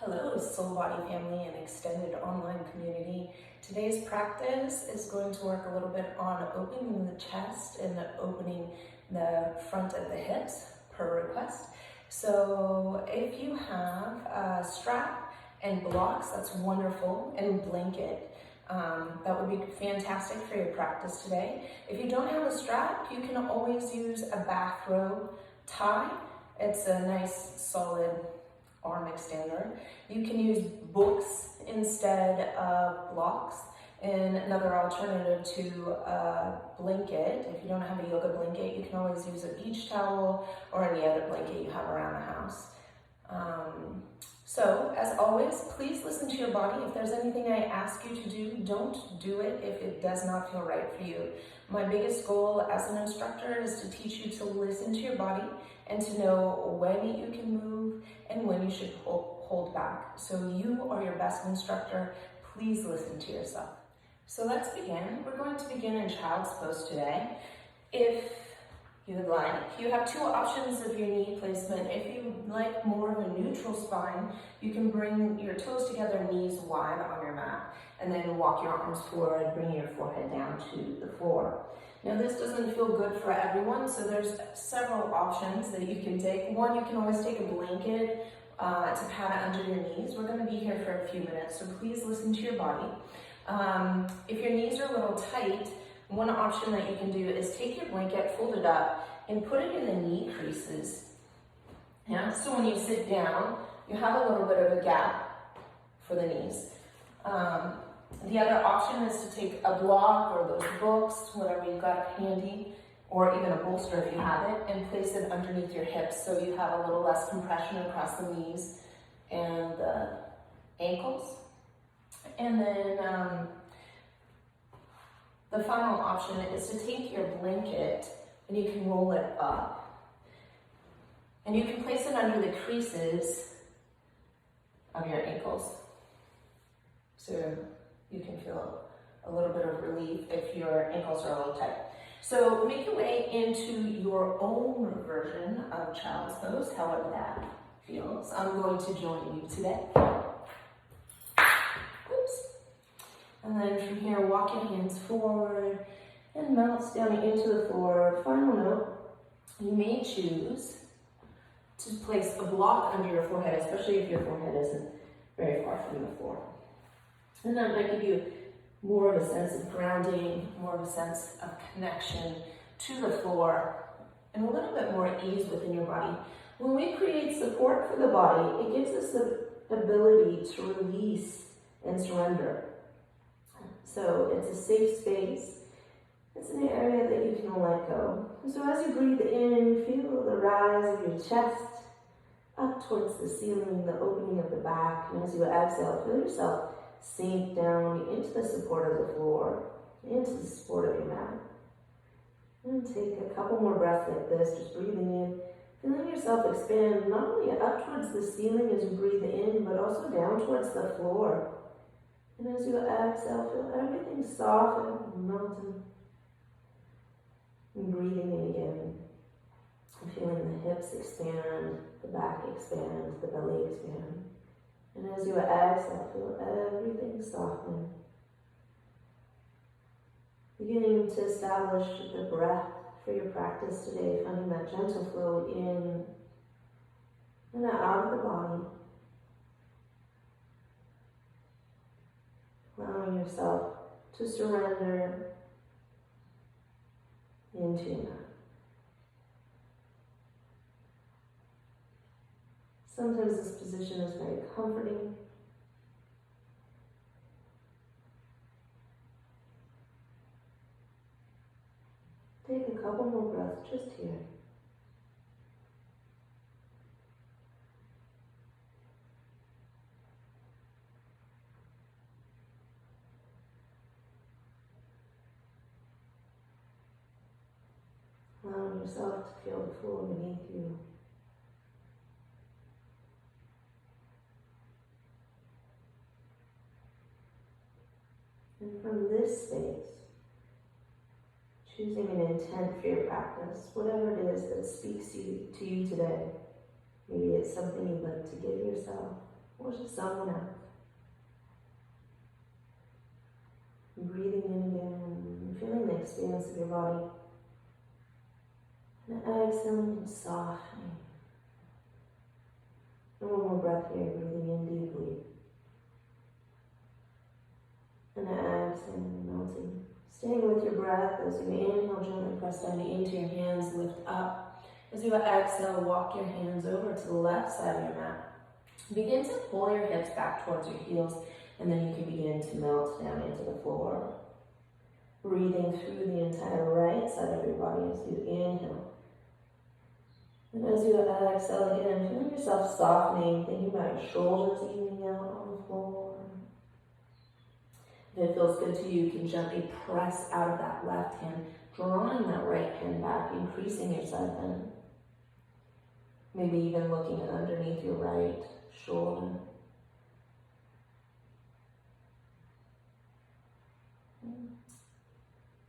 Hello, Soul Body family and extended online community. Today's practice is going to work a little bit on opening the chest and opening the front of the hips per request. So if you have a strap and blocks, that's wonderful, and blanket. That would be fantastic for your practice today. If you don't have a strap, you can always use a bathrobe tie. It's a nice solid arm extender. You can use books instead of blocks, and another alternative to a blanket. If you don't have a yoga blanket, you can always use a beach towel or any other blanket you have around the house. So as always, please listen to your body. If there's anything I ask you to do, don't do it if it does not feel right for you. My biggest goal as an instructor is to teach you to listen to your body and to know when you can move and when you should hold back. So you are your best instructor. Please listen to yourself. So let's begin. We're going to begin in child's pose today. If you would like, you have two options of your knee placement. If you like more of a neutral spine, you can bring your toes together, knees wide on your mat, and then walk your arms forward, bring your forehead down to the floor. Now this doesn't feel good for everyone, so there's several options that you can take. One, you can always take a blanket to pat it under your knees. We're going to be here for a few minutes, so please listen to your body. If your knees are a little tight, one option that you can do is take your blanket, fold it up, and put it in the knee creases. Yeah? So when you sit down, you have a little bit of a gap for the knees. The other option is to take a block or those books, whatever you've got handy, or even a bolster if you have it, and place it underneath your hips so you have a little less compression across the knees and the ankles. And then the final option is to take your blanket and you can roll it up. And you can place it under the creases of your ankles. So you can feel a little bit of relief if your ankles are a little tight. So make your way into your own version of child's pose, however that feels. I'm going to join you today. Oops. And then from here, walk your hands forward and melt down into the floor. Final note, you may choose to place a block under your forehead, especially if your forehead isn't very far from the floor. And that might give you more of a sense of grounding, more of a sense of connection to the floor, and a little bit more ease within your body. When we create support for the body, it gives us the ability to release and surrender. So it's a safe space. It's an area that you can let go. And so as you breathe in, feel the rise of your chest up towards the ceiling, the opening of the back. And as you exhale, feel yourself sink down into the support of the floor, into the support of your mat. And take a couple more breaths like this, just breathing in, feeling yourself expand not only up towards the ceiling as you breathe in, but also down towards the floor. And as you exhale, feel everything soften and melting. And breathing in again. And feeling the hips expand, the back expand, the belly expand. And as you exhale, feel everything soften. Beginning to establish the breath for your practice today, finding that gentle flow in and out of the body. Allowing yourself to surrender into your mat. Sometimes this position is very comforting. Take a couple more breaths just here. Allowing yourself to feel the floor beneath you. And from this space, choosing an intent for your practice, whatever it is that speaks to you today. Maybe it's something you'd like to give yourself. or to someone else. Breathing in again, feeling the expanse of your body. And exhaling and softening. And one more breath here, breathing in deeply. And exhaling, melting. Staying with your breath as you inhale, gently press down into your hands, lift up. As you exhale, walk your hands over to the left side of your mat. Begin to pull your hips back towards your heels, and then you can begin to melt down into the floor. Breathing through the entire right side of your body as you inhale. And as you exhale again, feeling yourself softening, thinking about your shoulders evening out on the floor. If it feels good to you, you can gently press out of that left hand, drawing that right hand back, increasing your side bend. Maybe even looking underneath your right shoulder.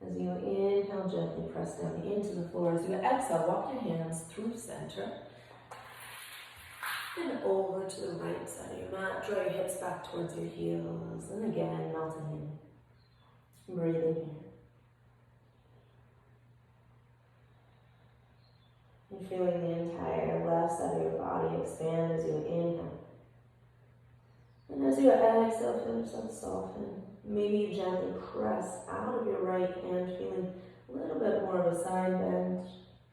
As you inhale, gently press down into the floor. As you exhale, walk your hands through center and over to the right side of your mat. Draw your hips back towards your heels, and again, melting in. Breathing in. And feeling the entire left side of your body expand as you inhale. And as you exhale, feel yourself soften. Maybe you gently press out of your right hand, feeling a little bit more of a side bend.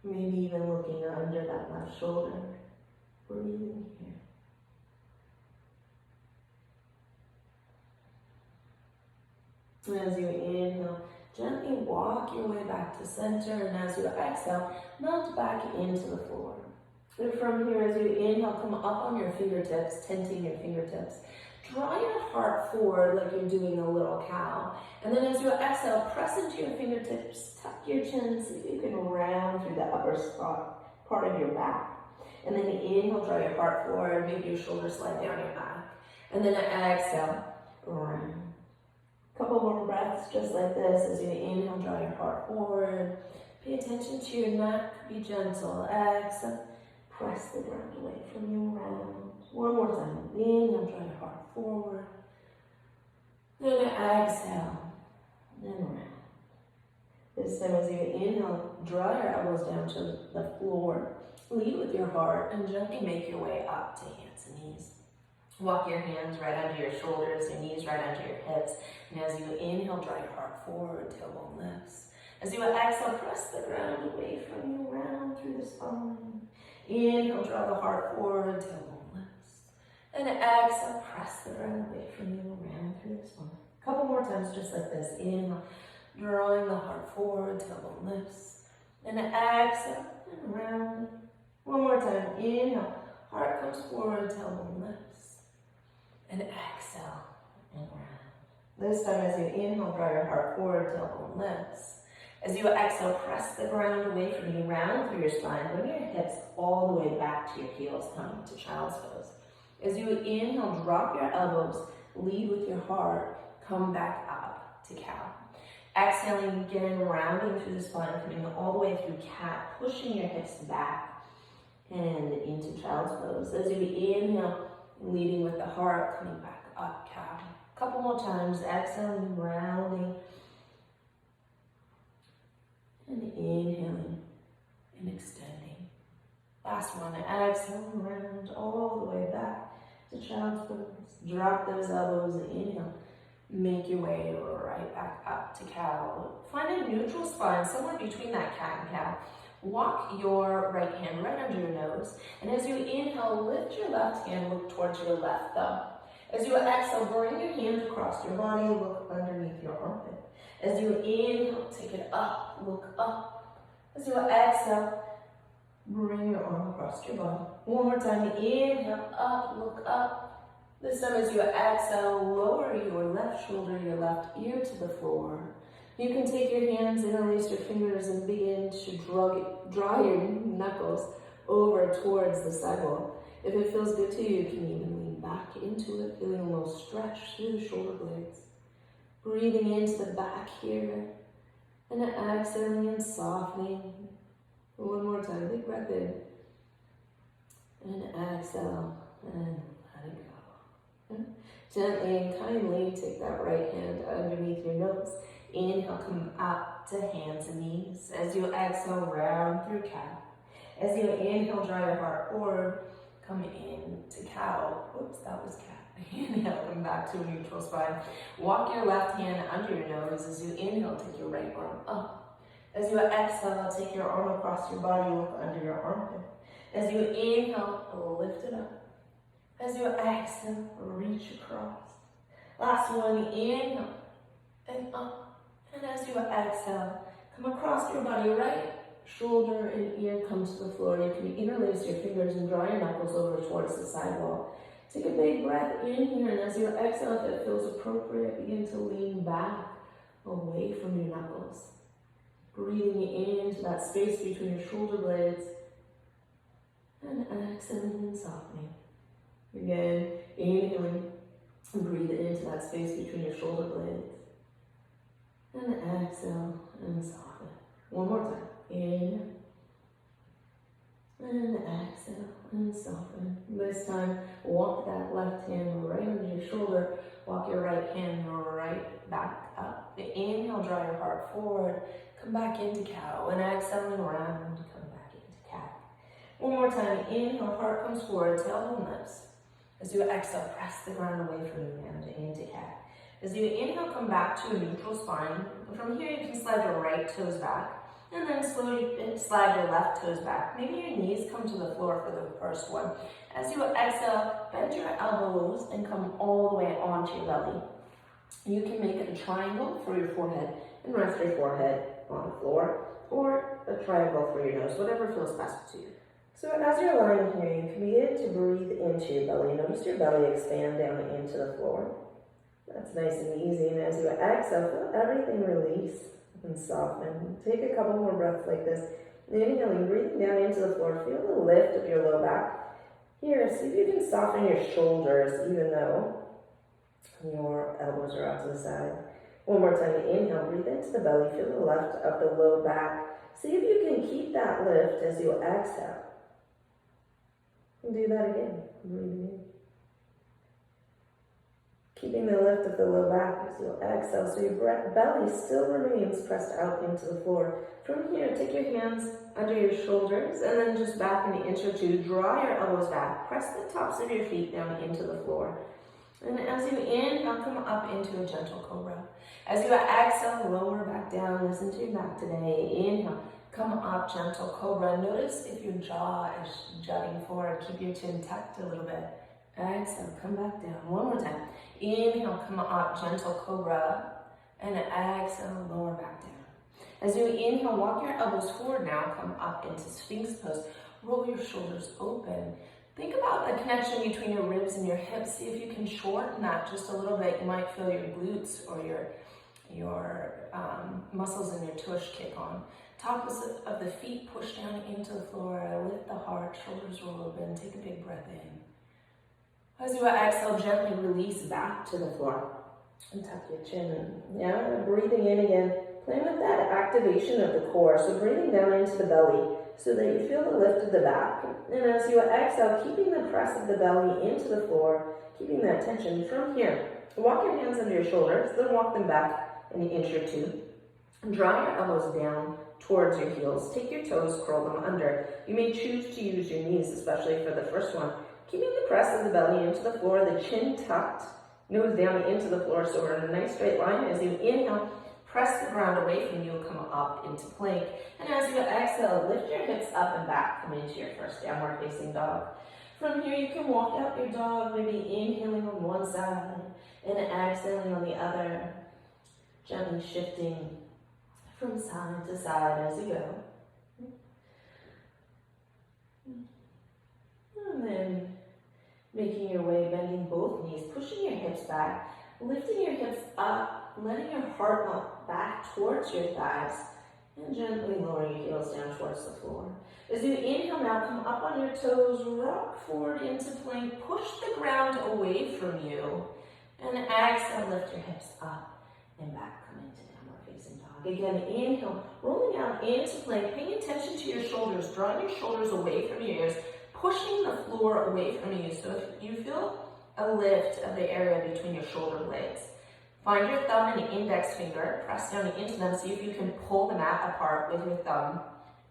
Maybe even looking under that left shoulder. Breathing here. And as you inhale, gently walk your way back to center, and as you exhale, melt back into the floor. And from here, as you inhale, come up on your fingertips, tenting your fingertips. Draw your heart forward like you're doing a little cow. And then as you exhale, press into your fingertips, tuck your chin so you can round through the upper spot, part of your back. And then inhale, draw your heart forward, maybe your shoulders slide down your back. And then exhale, round. Couple more breaths just like this. As you inhale, draw your heart forward. Pay attention to your neck, be gentle. Exhale, press the ground away from you, round. One more time. Inhale, draw your heart forward. Then exhale, and round. This time as you inhale, draw your elbows down to the floor. Lead with your heart and gently make your way up to hands and knees. Walk your hands right under your shoulders, your knees right under your hips. And as you inhale, draw your heart forward, tailbone lifts. As you exhale, press the ground away from you, round through the spine. Inhale, draw the heart forward, tailbone lifts. And exhale, press the ground away from you, round through the spine. A couple more times just like this. Inhale, drawing the heart forward, tailbone lifts. And exhale, and round. One more time. Inhale, heart comes forward, tailbone lifts. And exhale, and round. This time as you inhale, draw your heart forward, tailbone lifts. As you exhale, press the ground away from you, round through your spine. Bring your hips all the way back to your heels, coming to child's pose. As you inhale, drop your elbows, lead with your heart, come back up to cow. Exhaling, again, rounding through the spine, coming all the way through cat, pushing your hips back and into child's pose. As you inhale, leading with the heart, coming back up, cow. A couple more times, exhaling, rounding, and inhaling and extending. Last one, exhale, round all the way back to child's pose. Drop those elbows, inhale, make your way right back up to cow. Find a neutral spine, somewhere between that cat and cow. Walk your right hand right under your nose, and as you inhale, lift your left hand, look towards your left thumb. As you exhale, bring your hand across your body, look underneath your armpit. As you inhale, take it up, look up. As you exhale, bring your arm across your body. One more time, inhale, up, look up. This time as you exhale, lower your left shoulder, your left ear to the floor. You can take your hands, interlace your fingers, and begin to draw your knuckles over towards the sidewall. If it feels good to you, you can even lean back into it, feeling a little stretch through the shoulder blades. Breathing into the back here, and exhaling and softening. One more time, big breath in. And exhale, and let it go. Gently and kindly take that right hand underneath your nose. Inhale, come up to hands and knees. As you exhale, round through cat. As you inhale, draw your heart forward. Come into cow. Whoops, that was cat. Inhale, come back to a neutral spine. Walk your left hand under your nose. As you inhale, take your right arm up. As you exhale, take your arm across your body, look under your armpit. As you inhale, lift it up. As you exhale, reach across. Last one, inhale and up. And as you exhale, come across your body, right shoulder and ear come to the floor. You can interlace your fingers and draw your knuckles over towards the sidewall. Take a big breath in here, and as you exhale, if it feels appropriate, begin to lean back away from your knuckles. Breathing into that space between your shoulder blades, and exhaling and softening. Again, inhaling, and breathe into that space between your shoulder blades. And exhale and soften. One more time. Inhale. And exhale and soften. This time, walk that left hand right under your shoulder. Walk your right hand right back up. Inhale, draw your heart forward. Come back into cow. And exhaling round, come back into cat. One more time. Inhale, heart comes forward, tailbone lifts. As you exhale, press the ground away from you and into cat. As you inhale, come back to a neutral spine. From here, you can slide your right toes back. And then slowly slide your left toes back. Maybe your knees come to the floor for the first one. As you exhale, bend your elbows and come all the way onto your belly. You can make it a triangle for your forehead and rest your forehead on the floor, or a triangle for your nose, whatever feels best to you. So as you're lying here, you can begin to breathe into your belly. Notice your belly expand down into the floor. That's nice and easy. And as you exhale, feel everything release and soften. Take a couple more breaths like this. Inhaling, breathing down into the floor. Feel the lift of your low back. Here, see if you can soften your shoulders, even though your elbows are out to the side. One more time. Inhale, breathe into the belly. Feel the lift of the low back. See if you can keep that lift as you exhale. And do that again. Breathing in. Keeping the lift of the low back as you exhale, so your belly still remains pressed out into the floor. From here, take your hands under your shoulders and then just back an inch or two. Draw your elbows back. Press the tops of your feet down into the floor. And as you inhale, come up into a gentle cobra. As you exhale, lower back down. Listen to your back today. Inhale, come up, gentle cobra. Notice if your jaw is jutting forward. Keep your chin tucked a little bit. Exhale, come back down. One more time. Inhale, come up, gentle cobra. And exhale, lower back down. As you inhale, walk your elbows forward now. Come up into Sphinx pose. Roll your shoulders open. Think about the connection between your ribs and your hips. See if you can shorten that just a little bit. You might feel your glutes or your muscles in your tush kick on. Tops of the feet push down into the floor. Lift the heart, shoulders roll open. Take a big breath in. As you exhale, gently release back to the floor. And tuck your chin in. Yeah, breathing in again. Play with that activation of the core. So breathing down into the belly so that you feel the lift of the back. And as you exhale, keeping the press of the belly into the floor, keeping that tension. From here, walk your hands under your shoulders, then walk them back an inch or two. And draw your elbows down towards your heels. Take your toes, curl them under. You may choose to use your knees, especially for the first one. Keeping the press of the belly into the floor, the chin tucked, nose down into the floor, so we're in a nice straight line. As you inhale, press the ground away from you, come up into plank. And as you exhale, lift your hips up and back, come into your first downward facing dog. From here, you can walk out your dog, maybe inhaling on one side and exhaling on the other, gently shifting from side to side as you go. And then making your way, bending both knees, pushing your hips back, lifting your hips up, letting your heart melt back towards your thighs, and gently lowering your heels down towards the floor. As you inhale now, come up on your toes, rock forward into plank, push the ground away from you, and exhale, lift your hips up and back, come into downward facing dog. Again, inhale, rolling out into plank, paying attention to your shoulders, drawing your shoulders away from your ears, pushing the floor away from you. So if you feel a lift of the area between your shoulder blades. Find your thumb and index finger, press down into them, see if you can pull the mat apart with your thumb.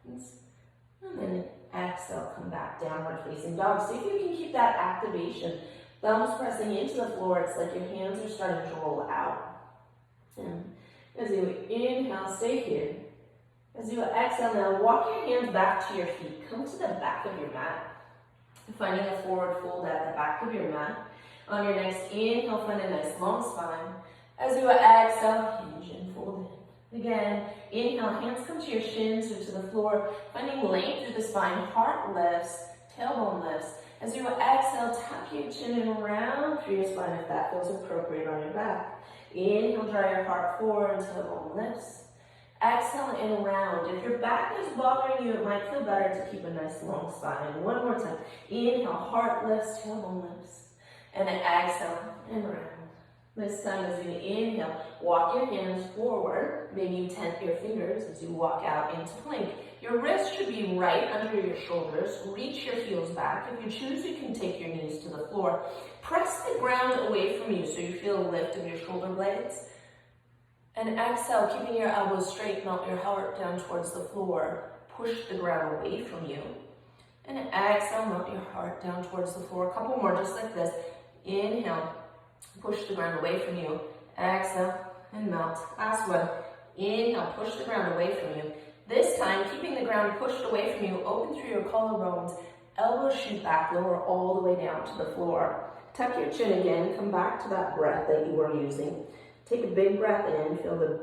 And then exhale, come back, downward facing dog. See if you can keep that activation. Thumbs pressing into the floor, it's like your hands are starting to roll out. And as you inhale, stay here. As you exhale now, walk your hands back to your feet. Come to the back of your mat. Finding a forward fold at the back of your mat. On your next inhale, find a nice long spine. As you exhale, hinge and fold in. Again, inhale, hands come to your shins or to the floor. Finding length through the spine, heart lifts, tailbone lifts. As you exhale, tuck your chin and round through your spine if that feels appropriate on your back. Inhale, draw your heart forward, tailbone lifts. Exhale and round. If your back is bothering you, it might feel better to keep a nice long spine. One more time. Inhale, heart lifts, tailbone lifts. And then exhale and round. This time as you inhale, walk your hands forward. Maybe you tent your fingers as you walk out into plank. Your wrists should be right under your shoulders. Reach your heels back. If you choose, you can take your knees to the floor. Press the ground away from you so you feel a lift of your shoulder blades. And exhale, keeping your elbows straight, melt your heart down towards the floor. Push the ground away from you. And exhale, melt your heart down towards the floor. A couple more, just like this. Inhale, push the ground away from you. Exhale, and melt. Last one. Inhale, push the ground away from you. This time, keeping the ground pushed away from you, open through your collarbones. Elbows shoot back, lower all the way down to the floor. Tuck your chin again, come back to that breath that you were using. Take a big breath in, feel the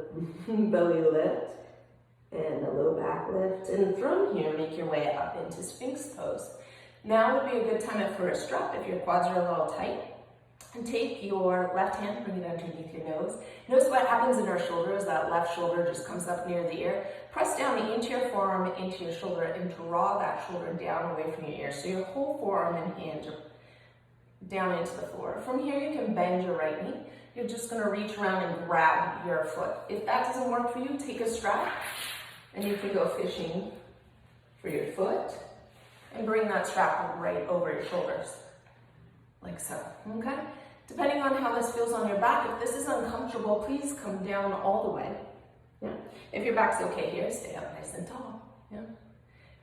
belly lift and a low back lift. And from here, make your way up into Sphinx pose. Now would be a good time for a strap if your quads are a little tight. And take your left hand, bring it underneath your nose. Notice what happens in our shoulders. That left shoulder just comes up near the ear. Press down into your forearm, into your shoulder, and draw that shoulder down away from your ear. So your whole forearm and hand are down into the floor. From here, you can bend your right knee. You're just going to reach around and grab your foot. If that doesn't work for you, take a strap, and you can go fishing for your foot, and bring that strap right over your shoulders, like so, okay? Depending on how this feels on your back, if this is uncomfortable, please come down all the way. Yeah. If your back's okay here, stay up nice and tall. Yeah.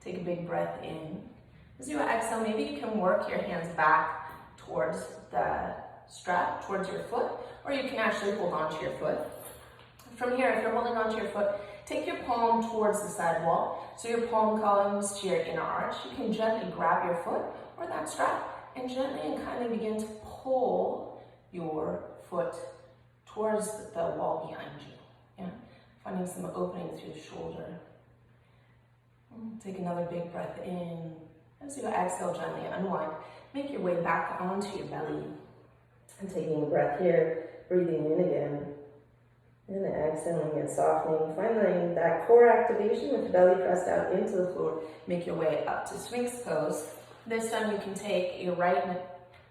Take a big breath in. As you exhale, maybe you can work your hands back towards the strap, towards your foot, or you can actually hold onto your foot. From here, if you're holding onto your foot, take your palm towards the side wall. So your palm comes to your inner arch. You can gently grab your foot or that strap and gently and kind of begin to pull your foot towards the wall behind you. Yeah? Finding some opening through the shoulder. Take another big breath in. As you exhale, gently unwind. Make your way back onto your belly. And taking a breath here, breathing in again. And exhaling and softening. Finding that core activation with the belly pressed out into the floor. Make your way up to Sphinx pose. This time you can take your right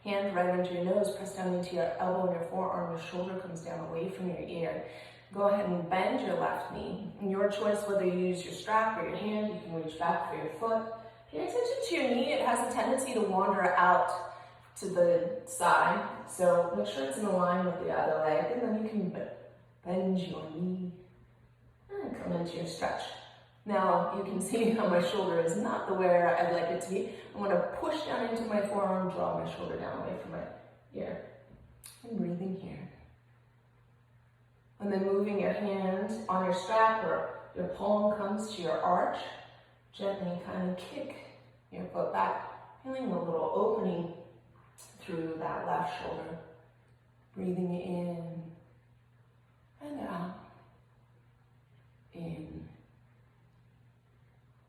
hand right under your nose, press down into your elbow and your forearm. Your shoulder comes down away from your ear. Go ahead and bend your left knee. And your choice whether you use your strap or your hand. You can reach back for your foot. Pay attention to your knee. It has a tendency to wander out to the side. So make sure it's in line with the other leg. And then you can bend your knee and come into your stretch. Now you can see how my shoulder is not the where I'd like it to be. I'm going to push down into my forearm, draw my shoulder down away from my ear. And breathing here. And then moving your hand on your strap or your palm comes to your arch. Gently kind of kick your foot back, feeling a little opening through that left shoulder. Breathing in and out. In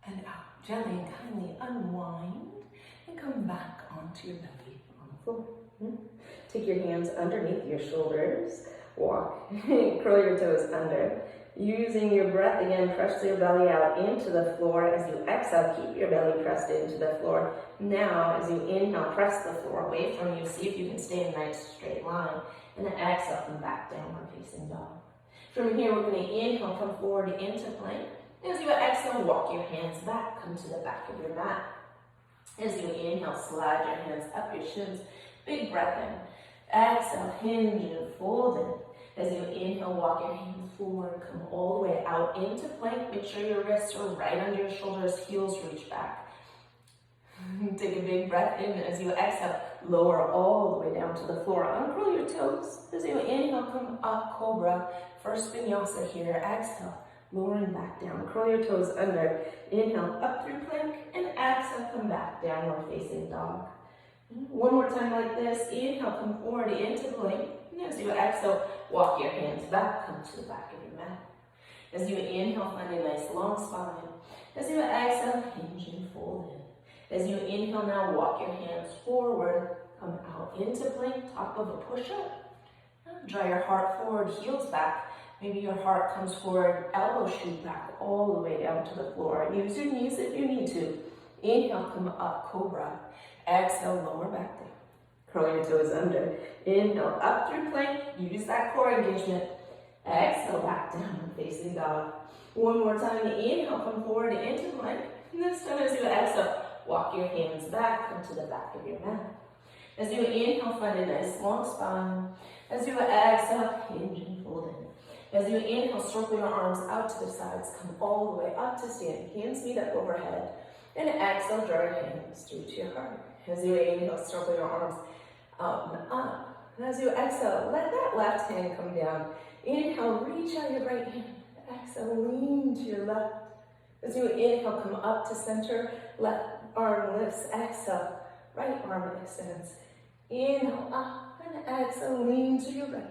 and out. Gently and kindly unwind and come back onto your belly on the floor. Take your hands underneath your shoulders. Walk. Curl your toes under. Using your breath again, press your belly out into the floor. As you exhale, keep your belly pressed into the floor. Now, as you inhale, press the floor away from you. See if you can stay in a nice straight line. And then exhale, come back downward facing dog. From here, we're going to inhale, come forward into plank. As you exhale, walk your hands back, come to the back of your mat. As you inhale, slide your hands up your shins. Big breath in. Exhale, hinge and fold in. As you inhale, walk your hands forward, come all the way out into plank. Make sure your wrists are right under your shoulders, heels reach back. Take a big breath in as you exhale, lower all the way down to the floor. Uncurl your toes. As you inhale, come up, cobra. First vinyasa here. Exhale, lowering back down. Curl your toes under. Inhale, up through plank, and exhale, come back, downward facing dog. One more time like this. Inhale, come forward into plank. And as you exhale, walk your hands back, come to the back of your mat. As you inhale, find a nice long spine. As you exhale, hinge and fold in. As you inhale now, walk your hands forward, come out into plank, top of a push-up. Draw your heart forward, heels back. Maybe your heart comes forward, elbows shoot back all the way down to the floor. Use your knees if you need to. Inhale, come up, cobra. Exhale, lower back down. Curl your toes under. Inhale, up through plank. Use that core engagement. Exhale, back down, facing dog. One more time. Inhale, come forward into plank. And this time as you exhale, walk your hands back, come to the back of your mat. As you inhale, find a nice long spine. As you exhale, hinge and fold in. As you inhale, circle your arms out to the sides, come all the way up to stand. Hands meet up overhead. And exhale, draw your hands through to your heart. As you inhale, circle your arms out and up. And as you exhale, let that left hand come down. Inhale, reach out your right hand. Exhale, lean to your left. As you inhale, come up to center. Left arm lifts. Exhale, right arm extends. Inhale, up, and exhale, lean to your right.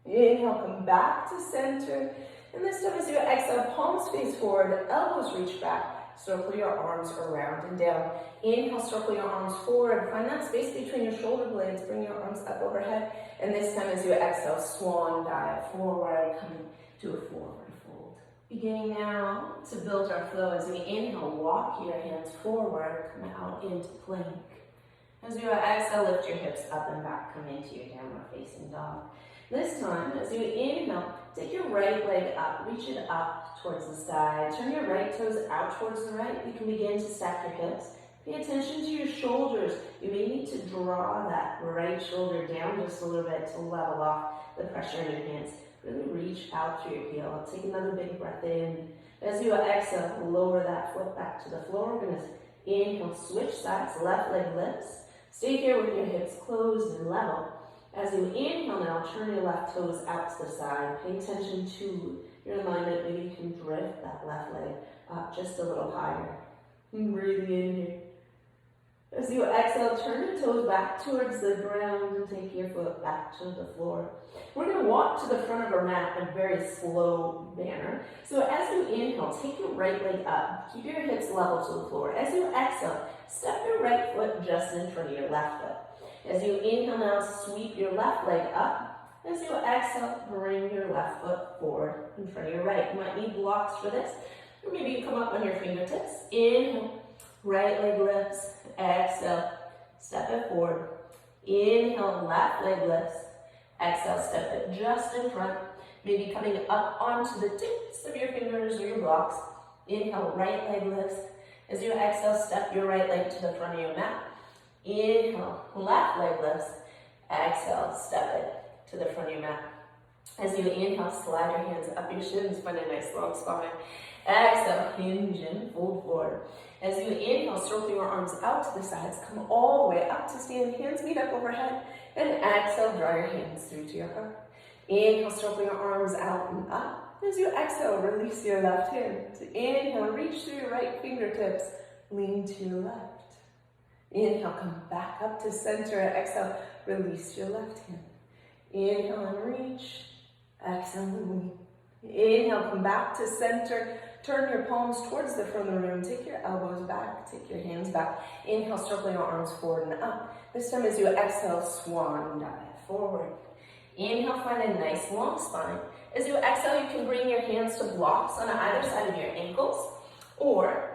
Inhale, come back to center. And this time as you exhale, palms face forward, elbows reach back. Circle your arms around and down. Inhale, circle your arms forward. Find that space between your shoulder blades. Bring your arms up overhead. And this time as you exhale, swan dive forward, coming to a forward fold. Beginning now to build our flow as we inhale, walk your hands forward, come out into plank. As you exhale, lift your hips up and back, come into your downward facing dog. This time, as you inhale, take your right leg up, reach it up towards the sky. Turn your right toes out towards the right. You can begin to stack your hips. Pay attention to your shoulders. You may need to draw that right shoulder down just a little bit to level off the pressure in your hands. Really reach out through your heel. Take another big breath in. As you exhale, lower that foot back to the floor. We're going to inhale, switch sides, left leg lifts. Stay here with your hips closed and level. As you inhale now, turn your left toes out to the side. Pay attention to your alignment. Maybe you can drift that left leg up just a little higher. Breathing in here. As you exhale, turn your toes back towards the ground and take your foot back to the floor. We're going to walk to the front of our mat in a very slow manner. So as you inhale, take your right leg up. Keep your hips level to the floor. As you exhale, step your right foot just in front of your left foot. As you inhale now, sweep your left leg up. As you exhale, bring your left foot forward in front of your right. You might need blocks for this. Or maybe you come up on your fingertips. Inhale, right leg lifts. Exhale, step it forward. Inhale, left leg lifts. Exhale, step it just in front. Maybe coming up onto the tips of your fingers or your blocks. Inhale, right leg lifts. As you exhale, step your right leg to the front of your mat. Inhale, left leg lifts. Exhale, step it to the front of your mat. As you inhale, slide your hands up your shins, find a nice long spine. Exhale, hinge and fold forward. As you inhale, circle your arms out to the sides, come all the way up to stand, hands meet up overhead, and exhale, draw your hands through to your heart. Inhale, circle your arms out and up. As you exhale, release your left hand. Inhale, reach through your right fingertips, lean to your left. Inhale, come back up to center. Exhale, release your left hand. Inhale and reach. Exhale and lean. Inhale, come back to center. Turn your palms towards the front of the room. Take your elbows back. Take your hands back. Inhale, circle your arms forward and up. This time as you exhale, swan dive forward. Inhale, find a nice long spine. As you exhale, you can bring your hands to blocks on either side of your ankles, or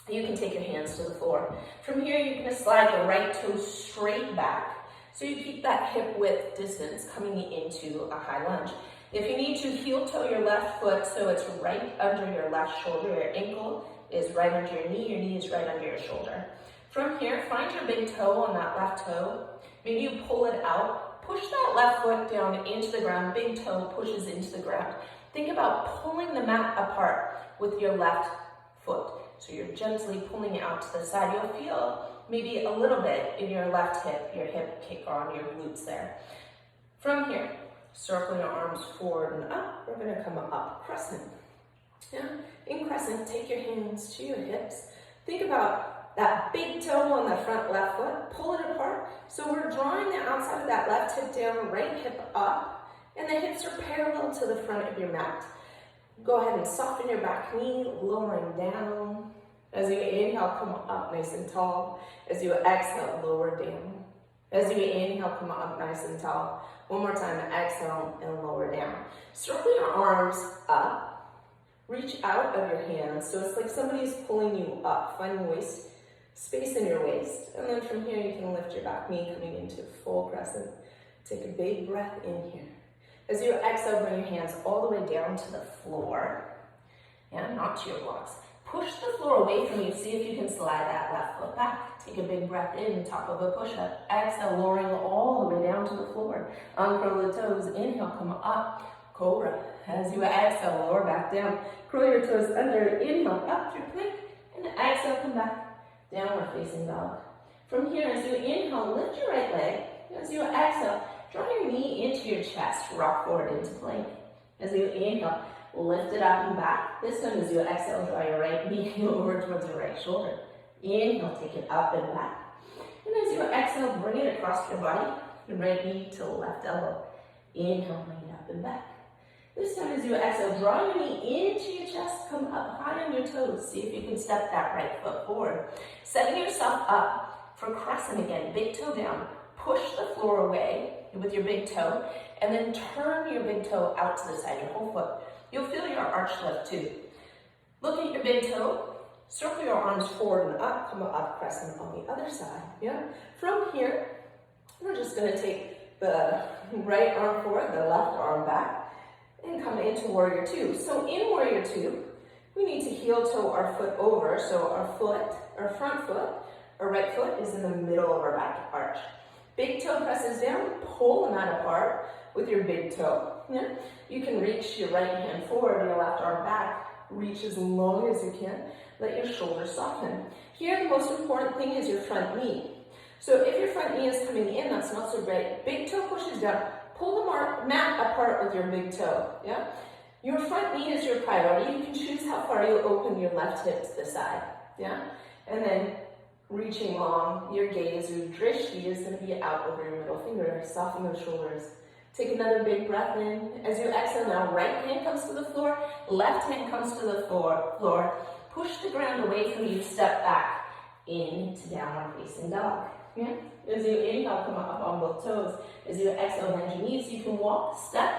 you can take your hands to the floor. From here, you're going to slide your right toe straight back. So you keep that hip width distance coming into a high lunge. If you need to, heel toe your left foot so it's right under your left shoulder. Your ankle is right under your knee is right under your shoulder. From here, find your big toe on that left toe. Maybe you pull it out, push that left foot down into the ground, big toe pushes into the ground. Think about pulling the mat apart with your left foot. So you're gently pulling it out to the side. You'll feel maybe a little bit in your left hip, your hip kick on your glutes there. From here, circle your arms forward and up. We're gonna come up, crescent. Yeah, in crescent, take your hands to your hips. Think about that big toe on the front left foot, pull it apart. So we're drawing the outside of that left hip down, right hip up, and the hips are parallel to the front of your mat. Go ahead and soften your back knee, lowering down. As you inhale, come up nice and tall. As you exhale, lower down. As you inhale, come up nice and tall. One more time, exhale and lower down. Circle your arms up. Reach out of your hands. So it's like somebody's pulling you up. Find waist space in your waist. And then from here, you can lift your back knee coming into full crescent. Take a big breath in here. As you exhale, bring your hands all the way down to the floor. And not to your blocks. Push the floor away from you. See if you can slide that left foot back. Take a big breath in, top of a push-up. Exhale, lowering all the way down to the floor. Uncurl the toes. Inhale, come up. Cobra. As you exhale, lower back down. Curl your toes under. Inhale, up through plank. And exhale, come back. Downward facing dog. From here, as you inhale, lift your right leg. As you exhale, draw your knee into your chest. Rock forward into plank. As you inhale, lift it up and back. This time as you exhale, draw your right knee over towards your right shoulder. Inhale, take it up and back. And as you exhale, bring it across your body. Your right knee to the left elbow. Inhale, bring it up and back. This time as you exhale, draw your knee into your chest. Come up high on your toes. See if you can step that right foot forward. Setting yourself up for crescent again. Big toe down. Push the floor away with your big toe. And then turn your big toe out to the side, your whole foot. You'll feel your arch lift too. Look at your big toe. Circle your arms forward and up. Come up crescent on the other side. Yeah. From here, we're just going to take the right arm forward, the left arm back, and come into warrior two. So in warrior two, we need to heel toe our foot over. So our front foot, our right foot is in the middle of our back arch. Big toe presses down, pull the mat apart with your big toe. Yeah? You can reach your right hand forward, your left arm back. Reach as long as you can. Let your shoulders soften. Here, the most important thing is your front knee. So if your front knee is coming in, that's not so great. Big toe pushes down. Pull the mat apart with your big toe. Yeah? Your front knee is your priority. You can choose how far you open your left hip to the side. Yeah? And then reaching long, your gaze, your drishti is going to be out over your middle finger. Soften those shoulders. Take another big breath in. As you exhale now, right hand comes to the floor, left hand comes to the floor. Push the ground away from you, step back into downward facing dog. Yeah? As you inhale, come up on both toes. As you exhale, bend your knees. You can walk, step,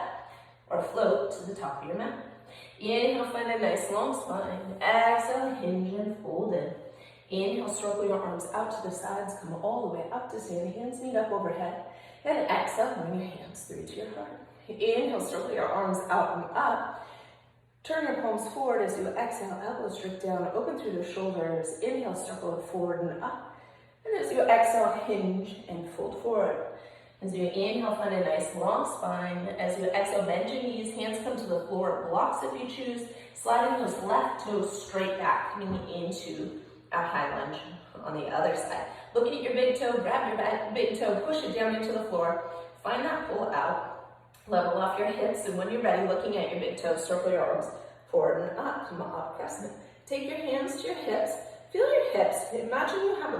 or float to the top of your mat. Inhale, find a nice long spine. Exhale, hinge and fold in. Inhale, circle your arms out to the sides, come all the way up to stand. Hands meet up overhead. And exhale, bring your hands through to your heart. Inhale, circle your arms out and up. Turn your palms forward as you exhale, elbows drift down, open through the shoulders. Inhale, circle it forward and up. And as you exhale, hinge and fold forward. As you inhale, find a nice long spine. As you exhale, bend your knees, hands come to the floor, blocks if you choose. Sliding those left toes straight back, coming into a high lunge on the other side. Look at your big toe, grab your big toe, push it down into the floor. Find that pull out, level off your hips, and when you're ready, looking at your big toe, circle your arms forward and up, come up crescent. Take your hands to your hips, feel your hips. Imagine you have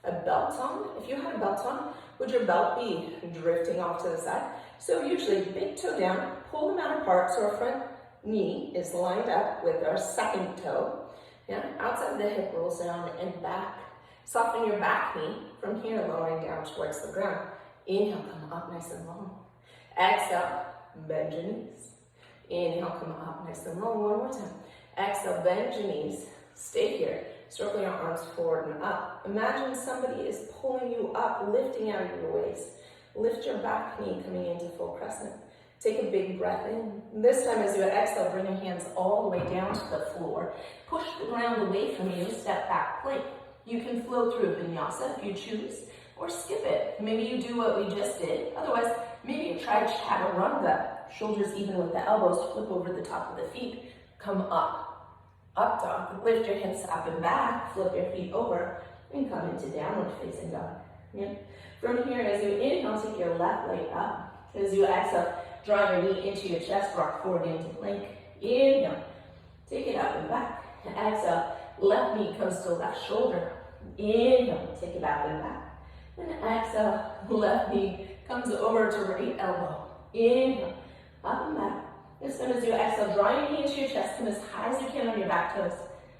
a belt on. If you had a belt on, would your belt be drifting off to the side? So usually big toe down, pull them out apart so our front knee is lined up with our second toe. Yeah, outside of the hip rolls down and back. Soften your back knee. From here, lowering down towards the ground. Inhale, come up nice and long. Exhale, bend your knees. Inhale, come up nice and long. One more time. Exhale, bend your knees. Stay here. Circle your arms forward and up. Imagine somebody is pulling you up, lifting out of your waist. Lift your back knee coming into full crescent. Take a big breath in. This time as you exhale, bring your hands all the way down to the floor. Push the ground away from you, step back plank. You can flow through vinyasa if you choose. or skip it. Maybe you do what we just did. Otherwise, maybe you try chaturanga. Shoulders even with the elbows, flip over the top of the feet. Come up, up dog. Lift your hips up and back, flip your feet over, and come into downward facing dog. Yeah. From here, as you inhale, take your left leg up. As you exhale, draw your knee into your chest, rock forward into plank. Inhale, take it up and back. Exhale, left knee comes to left shoulder. Inhale, take it up and back. And exhale, left knee comes over to right elbow. Inhale, up and back. This time as you exhale, draw your knee into your chest, come as high as you can on your back toes.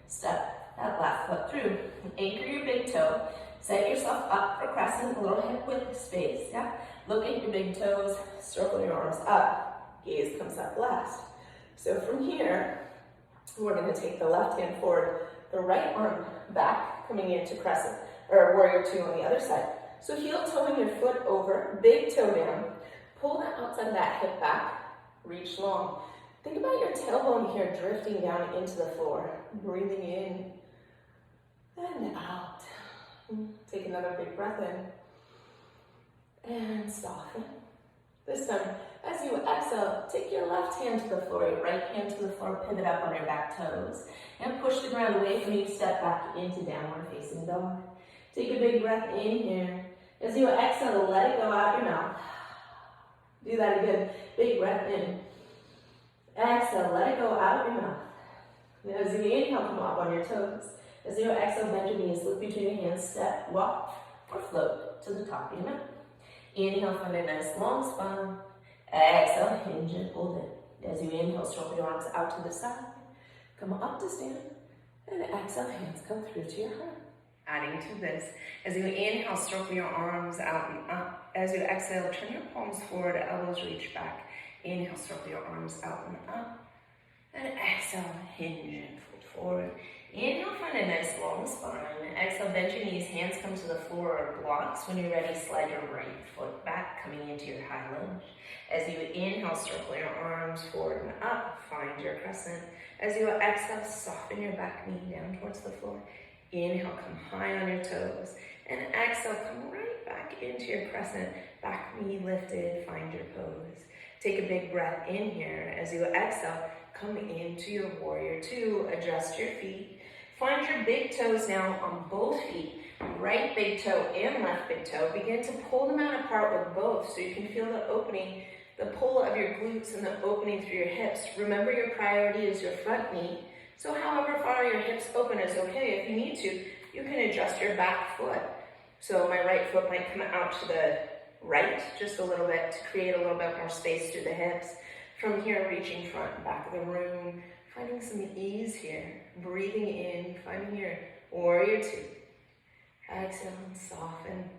Step that left foot through. Anchor your big toe. Set yourself up for crescent, a little hip width space. Yeah? Look at your big toes, circle your arms up. Gaze comes up last. So from here, we're going to take the left hand forward, the right arm back, coming into crescent, or warrior two on the other side. So heel toeing your foot over, big toe down. Pull the outside of that hip back, reach long. Think about your tailbone here drifting down into the floor. Breathing in and out. Take another big breath in and soften. This time, as you exhale, take your left hand to the floor, your right hand to the floor, pivot up on your back toes, and push the ground away from you, step back into downward facing dog. Take a big breath in here. As you exhale, let it go out your mouth. Do that again, big breath in. Exhale, let it go out your mouth. As you inhale, come up on your toes. As you exhale, bend your knees, look between your hands, step, walk, or float to the top of your mat. Inhale, find a nice long spine. Exhale, hinge and hold it. As you inhale, stroke your arms out to the side. Come up to stand. And exhale, hands come through to your heart. Adding to this, as you inhale, stroke your arms out and up. As you exhale, turn your palms forward, elbows reach back. Inhale, stroke your arms out and up. And exhale, hinge and fold forward. Inhale, find a nice long spine. Exhale, bend your knees, hands come to the floor or blocks. When you're ready, slide your right foot back, coming into your high lunge. As you inhale, circle your arms forward and up, find your crescent. As you exhale, soften your back knee down towards the floor. Inhale, come high on your toes. And exhale, come right back into your crescent. Back knee lifted, find your pose. Take a big breath in here. As you exhale, come into your warrior two. Adjust your feet. Find your big toes now on both feet. Right big toe and left big toe. Begin to pull them out apart with both so you can feel the opening, the pull of your glutes and the opening through your hips. Remember, your priority is your front knee. So however far your hips open is okay. If you need to, you can adjust your back foot. So my right foot might come out to the right just a little bit to create a little bit more space through the hips. From here, reaching front and back of the room, finding some ease here. Breathing in, finding your warrior two. Exhale and soften.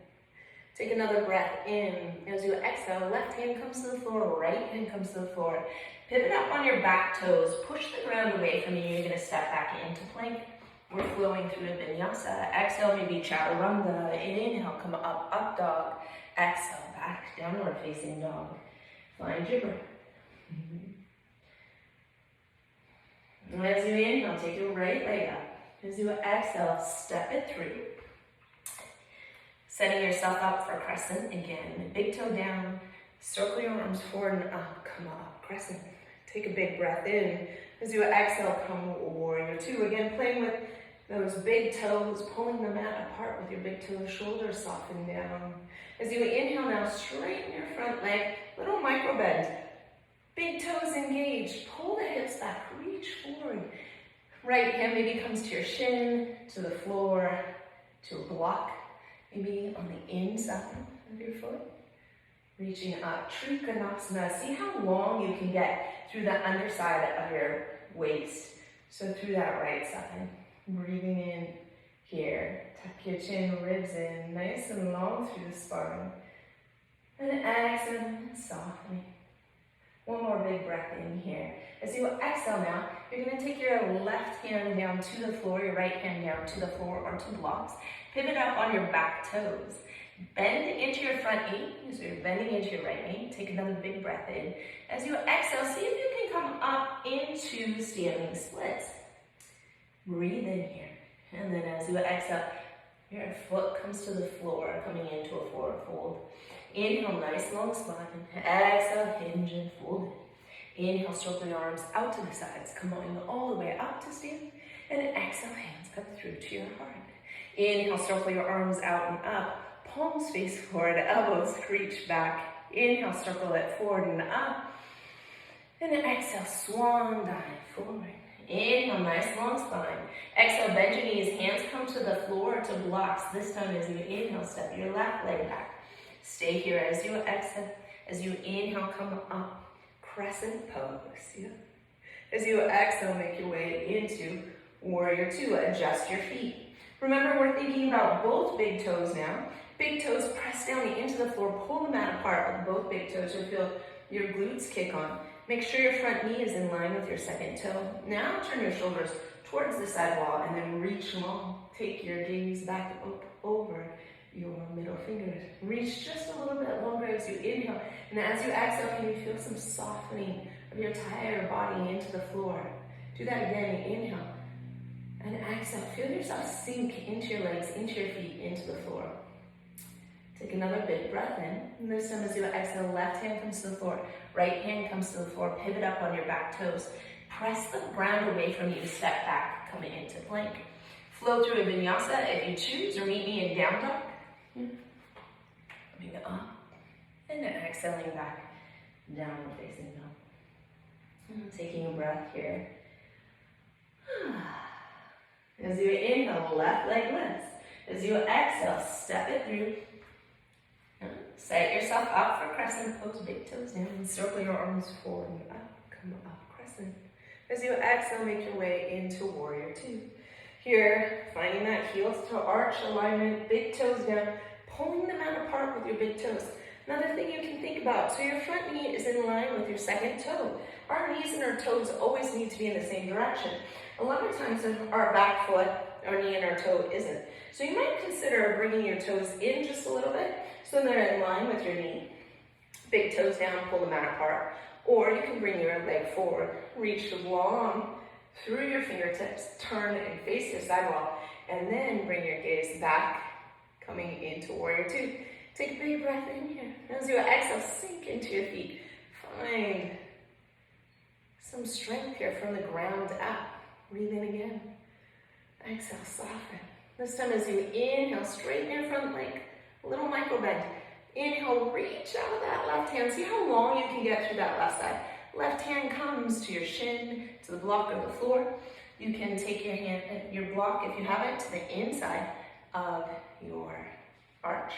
Take another breath in. As you exhale, left hand comes to the floor, right hand comes to the floor. Pivot up on your back toes. Push the ground away from you. You're going to step back into plank. We're flowing through a vinyasa. Exhale, maybe chaturanga. Inhale, come up, up dog. Exhale, back, downward facing dog. Find your breath. As you inhale, take your right leg up. As you exhale, step it through. Setting yourself up for crescent again. Big toe down. Circle your arms forward and up. Come up, crescent. Take a big breath in. As you exhale, come warrior two. Again, playing with those big toes, pulling the mat apart with your big toes, shoulders soften down. As you inhale now, straighten your front leg, little micro bend. Big toes engaged, pull the hips back, reach forward. Right hand maybe comes to your shin, to the floor, to a block, maybe on the inside of your foot. Reaching up, Trikonasana. See how long you can get through the underside of your waist. So through that right side. Breathing in here. Tuck your chin, ribs in, nice and long through the spine. And exhale and softening. One more big breath in here. As you exhale now, you're going to take your left hand down to the floor, your right hand down to the floor or to blocks. Pivot up on your back toes. Bend into your front knee. So you're bending into your right knee. Take another big breath in. As you exhale, see if you can come up into standing splits. Breathe in here. And then as you exhale, Your foot comes to the floor, coming into a forward fold. Inhale, nice long spine. Exhale, hinge and fold it. Inhale, circle your arms out to the sides, coming all the way up to stand. And exhale, hands up through to your heart. Inhale, circle your arms out and up. Palms face forward, elbows reach back. Inhale, circle it forward and up. And then exhale, swan dive forward. Inhale, nice long spine. Exhale, bend your knees, hands come to the floor to blocks. This time as you inhale, step your left leg back. Stay here as you exhale. As you inhale, come up. Crescent pose. Yeah. As you exhale, make your way into warrior two. Adjust your feet. Remember, we're thinking about both big toes now. Big toes press down into the floor. Pull the mat apart with both big toes. You'll feel your glutes kick on. Make sure your front knee is in line with your second toe. Now turn your shoulders towards the side wall and then reach long. Take your gaze back up over your middle fingers. Reach just a little bit longer as you inhale. And as you exhale, can you feel some softening of your entire body into the floor? Do that again. Inhale. And exhale. Feel yourself sink into your legs, into your feet, into the floor. Take another big breath in. And this time as you exhale, left hand comes to the floor. Right hand comes to the floor. Pivot up on your back toes. Press the ground away from you. Step back, coming into plank. Flow through a vinyasa if you choose, or meet me in down dog. Coming up. And then exhaling back, downward facing dog. Taking a breath here. As you inhale, left leg lifts. As you exhale, step it through. Set yourself up for crescent pose, big toes down, and circle your arms forward and up, come up, crescent. As you exhale, make your way into warrior two. Here, finding that heels to arch alignment, big toes down, pulling them out apart with your big toes. Another thing you can think about, so your front knee is in line with your second toe. Our knees and our toes always need to be in the same direction. A lot of times our back foot, our knee and our toe isn't. So you might consider bringing your toes in just a little bit so they're in line with your knee. Big toes down, pull them out apart. Or you can bring your leg forward, reach long through your fingertips, turn and face your sidewall, and then bring your gaze back, coming into warrior two. Take a big breath in here. As you exhale, sink into your feet. Find some strength here from the ground up. Breathe in again. Exhale, soften. This time as you inhale, straighten your front leg. A little micro bend. Inhale, reach out with that left hand. See how long you can get through that left side. Left hand comes to your shin, to the block of the floor. You can take your hand, your block, if you have it, to the inside of your arch.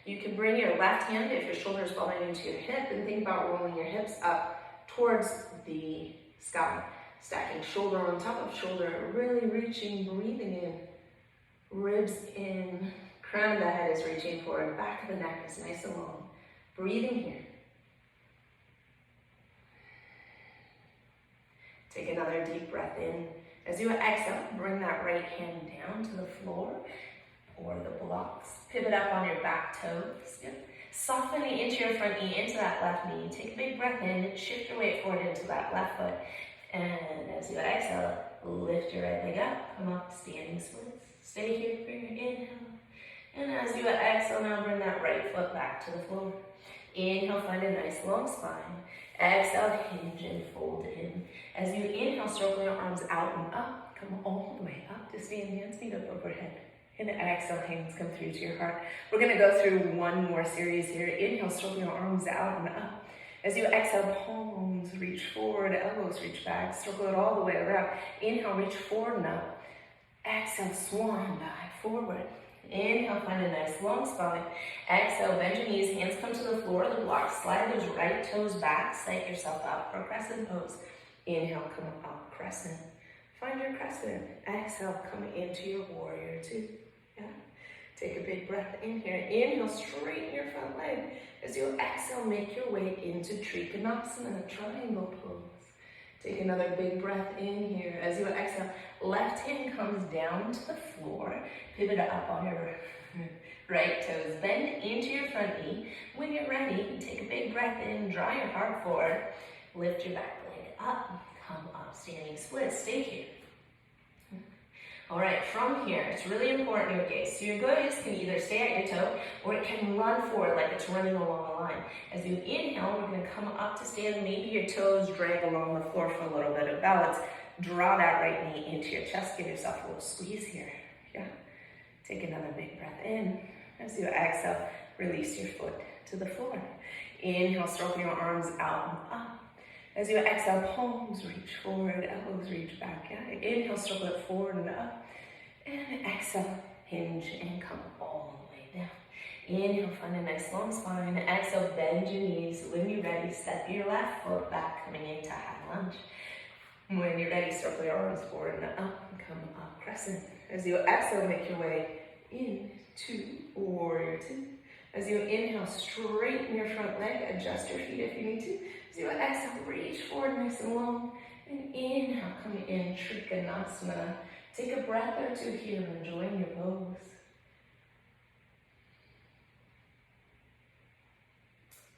You can bring your left hand, if your shoulder is falling into your hip, and think about rolling your hips up towards the sky. Stacking shoulder on top of shoulder, really reaching, breathing in. Ribs in, crown of the head is reaching forward, back of the neck is nice and long. Breathing here. Take another deep breath in. As you exhale, bring that right hand down to the floor or the blocks. Pivot up on your back toes. Yep. Softening into your front knee, into that left knee. Take a big breath in, shift your weight forward into that left foot. And as you exhale, lift your right leg up, come up, standing splits. Stay here for your inhale. And as you exhale, now bring that right foot back to the floor. Inhale, find a nice long spine. Exhale, hinge and fold in. As you inhale, circle your arms out and up. Come all the way up to stand, hands feet up overhead. And exhale, hands come through to your heart. We're going to go through one more series here. Inhale, circle your arms out and up. As you exhale, palms reach forward, elbows reach back. Circle it all the way around. Inhale, reach forward and up. Exhale, swan dive forward. Inhale, find a nice long spine. Exhale, bend your knees, hands come to the floor, the block. Slide those right toes back, set yourself up for crescent pose. Inhale, come up, crescent. Find your crescent. Exhale, come into your warrior two. Yeah. Take a big breath in here. Inhale, straighten your front leg. As you exhale, make your way into Trikonasana, triangle pose. Take another big breath in here. As you exhale, left hand comes down to the floor. Pivot up on your right toes. Bend into your front knee. When you're ready, take a big breath in. Draw your heart forward. Lift your back leg up. Come up, standing split. Stay here. All right, from here, it's really important your gaze. So your gaze can either stay at your toe or it can run forward like it's running along a line. As you inhale, we're gonna come up to stand. Maybe your toes drag along the floor for a little bit of balance. Draw that right knee into your chest. Give yourself a little squeeze here. Yeah. Take another big breath in. As you exhale, release your foot to the floor. Inhale, stroke your arms out and up. As you exhale, palms reach forward, elbows reach back. Yeah. Inhale, stroke it forward and up. And exhale, hinge and come all the way down. Inhale, find a nice long spine. Exhale, bend your knees. When you're ready, step your left foot back, coming into high lunge. When you're ready, circle your arms forward and up, and come up, crescent. As you exhale, make your way into warrior two. As you inhale, straighten your front leg, adjust your feet if you need to. As you exhale, reach forward nice and long. And inhale, come in, Trikonasana. Take a breath or two here, enjoying your pose.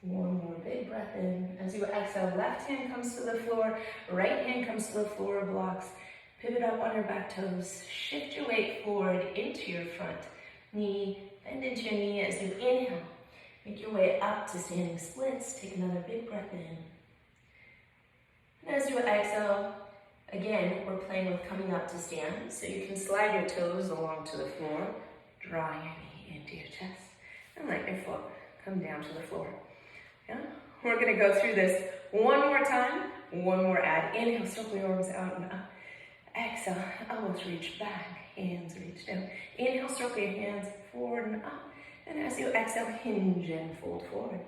One more big breath in. As you exhale, left hand comes to the floor, right hand comes to the floor, blocks. Pivot up on your back toes. Shift your weight forward into your front knee. Bend into your knee as you inhale. Make your way up to standing splits. Take another big breath in. And as you exhale, again, we're playing with coming up to stand. So you can slide your toes along to the floor. Draw your knee into your chest. And let your foot come down to the floor. Yeah? We're going to go through this one more time. One more add. Inhale, circle your arms out and up. Exhale, elbows reach back, hands reach down. Inhale, circle your hands forward and up. And as you exhale, hinge and fold forward.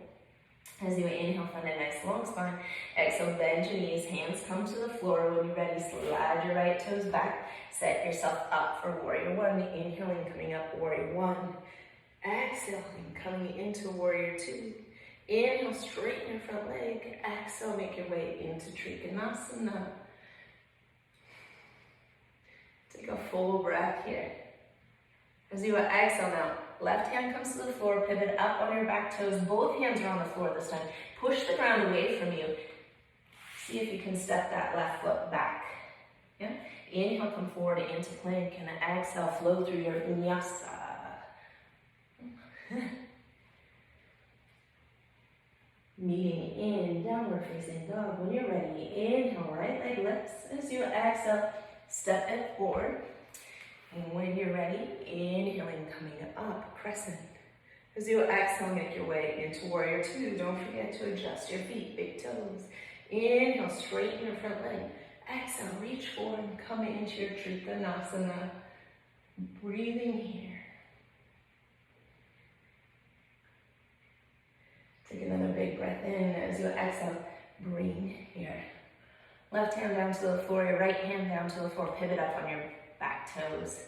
As you inhale, find a nice long spine. Exhale, bend your knees, hands come to the floor. When you're ready, slide your right toes back. Set yourself up for warrior one. Inhaling, coming up, warrior one. Exhaling, coming into warrior two. Inhale, straighten your front leg. Exhale, make your way into Trikonasana. Take a full breath here. As you exhale now, left hand comes to the floor, pivot up on your back toes. Both hands are on the floor this time. Push the ground away from you. See if you can step that left foot back. Yeah? Inhale, come forward into plank, and exhale, flow through your vinyasa. Meeting in downward facing dog. When you're ready, inhale, right leg lifts. As you exhale, step it forward. And when you're ready, inhaling, coming up, crescent. As you exhale, make your way into warrior two. Don't forget to adjust your feet, big toes. Inhale, straighten your front leg. Exhale, reach forward and come into your Trikonasana. Breathing here. Take another big breath in. As you exhale, breathe here. Left hand down to the floor, your right hand down to the floor. Pivot up on your back toes.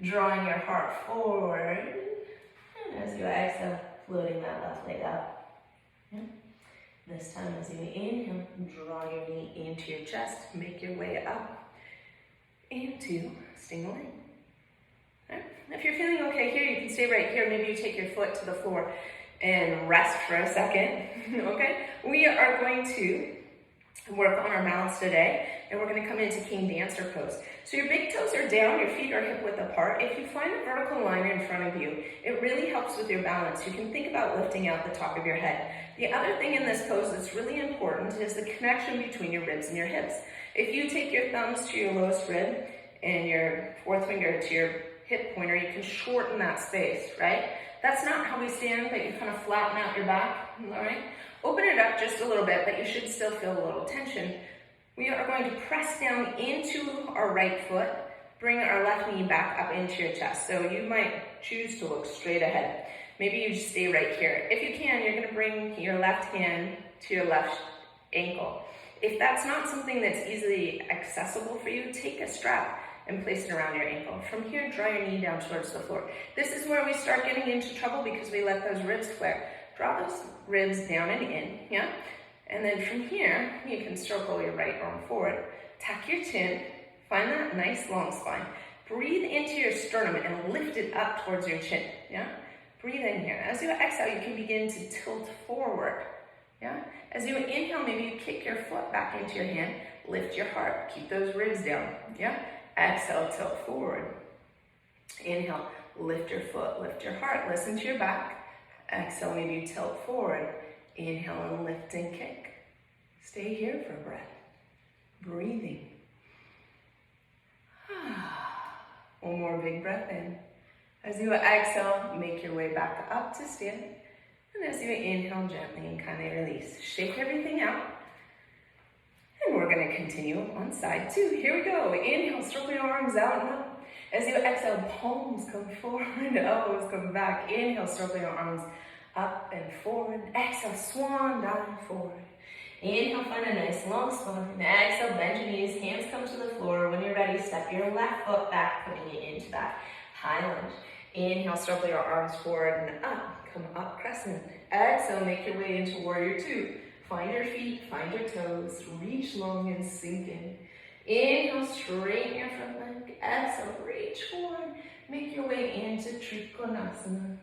Drawing your heart forward. And as you exhale, floating that left leg up. Yeah. This time as you inhale, draw your knee into your chest. Make your way up into Stingray. Right. If you're feeling okay here, you can stay right here. Maybe you take your foot to the floor and rest for a second. Okay? We are going to work on our balance today, and we're going to come into King Dancer pose. So your big toes are down, your feet are hip width apart. If you find a vertical line in front of you, it really helps with your balance. You can think about lifting out the top of your head. The other thing in this pose that's really important is the connection between your ribs and your hips. If you take your thumbs to your lowest rib and your fourth finger to your hip pointer, you can shorten that space, right? That's not how we stand, but you kind of flatten out your back, all right? Open it up just a little bit, but you should still feel a little tension. We are going to press down into our right foot, bring our left knee back up into your chest. So you might choose to look straight ahead. Maybe you just stay right here. If you can, you're gonna bring your left hand to your left ankle. If that's not something that's easily accessible for you, take a strap and place it around your ankle. From here, draw your knee down towards the floor. This is where we start getting into trouble because we let those ribs flare. Draw those ribs down and in, yeah? And then from here, you can circle your right arm forward. Tuck your chin, find that nice long spine. Breathe into your sternum and lift it up towards your chin, yeah? Breathe in here. As you exhale, you can begin to tilt forward, yeah? As you inhale, maybe you kick your foot back into your hand, lift your heart, keep those ribs down, yeah? Exhale, tilt forward. Inhale, lift your foot, lift your heart, listen to your back. Exhale, maybe tilt forward. Inhale and lift and kick. Stay here for a breath. Breathing. One more big breath in. As you exhale, make your way back up to stand. And as you inhale gently and kindly release, shake everything out. And we're going to continue on side 2. Here we go. Inhale, circle your arms out and up. As you exhale, palms come forward, elbows come back. Inhale, circle your arms up and forward. Exhale, swan dive forward. Inhale, find a nice long spine. Exhale, bend your knees, hands come to the floor. When you're ready, step your left foot back, putting it into that high lunge. Inhale, circle your arms forward and up. Come up, crescent. Exhale, make your way into warrior 2. Find your feet, find your toes, reach long and sink in. Inhale, straighten your front leg. Exhale, reach forward. Make your way into Trikonasana.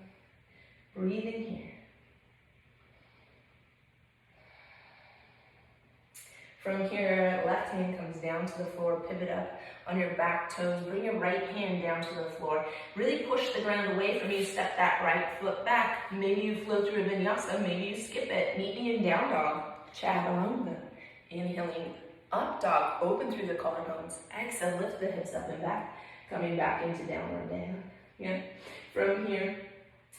Breathing here. From here, left hand comes down to the floor, pivot up on your back toes. Bring your right hand down to the floor. Really push the ground away from you. Step that right foot back. Maybe you flow through a vinyasa, maybe you skip it. Meet me in down dog, chaturanga. Inhaling up dog, open through the collarbones. Exhale, lift the hips up and back. Coming back into downward down. Yeah. From here,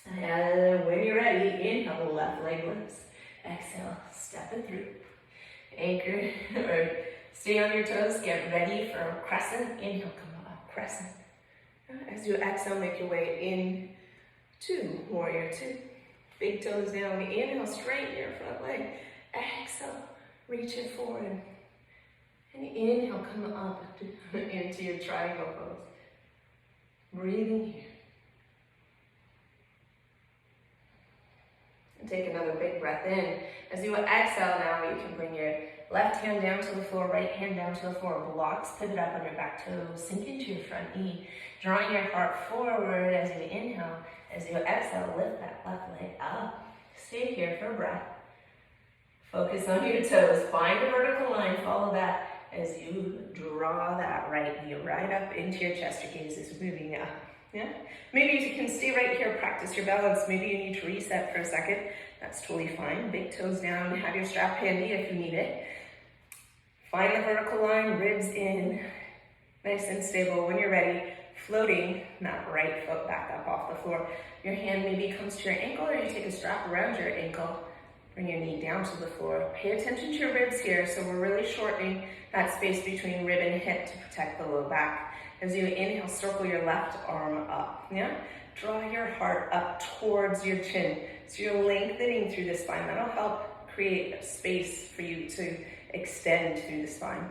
when you're ready, inhale, the left leg lifts. Exhale, step it through. Anchor or stay on your toes. Get ready for crescent. Inhale, come up, crescent. As you exhale, make your way in to warrior 2. Big toes down. Inhale, straighten your front leg. Exhale, reach it forward. And inhale, come up into your triangle pose. Breathing here. And take another big breath in. As you exhale now, you can bring your left hand down to the floor, right hand down to the floor. Blocks, pivot up on your back toes, sink into your front knee. Drawing your heart forward as you inhale. As you exhale, lift that left leg up. Stay here for a breath. Focus on your toes. Find a vertical line. Follow that as you draw that right knee right up into your chest. Your gaze is moving up. Yeah? Maybe you can stay right here, practice your balance. Maybe you need to reset for a second. That's totally fine. Big toes down. Have your strap handy if you need it. Find the vertical line, ribs in. Nice and stable. When you're ready, floating that right foot back up off the floor. Your hand maybe comes to your ankle or you take a strap around your ankle. Bring your knee down to the floor. Pay attention to your ribs here. So we're really shortening that space between rib and hip to protect the low back. As you inhale, circle your left arm up. Yeah? Draw your heart up towards your chin. So you're lengthening through the spine. That'll help create a space for you to extend through the spine.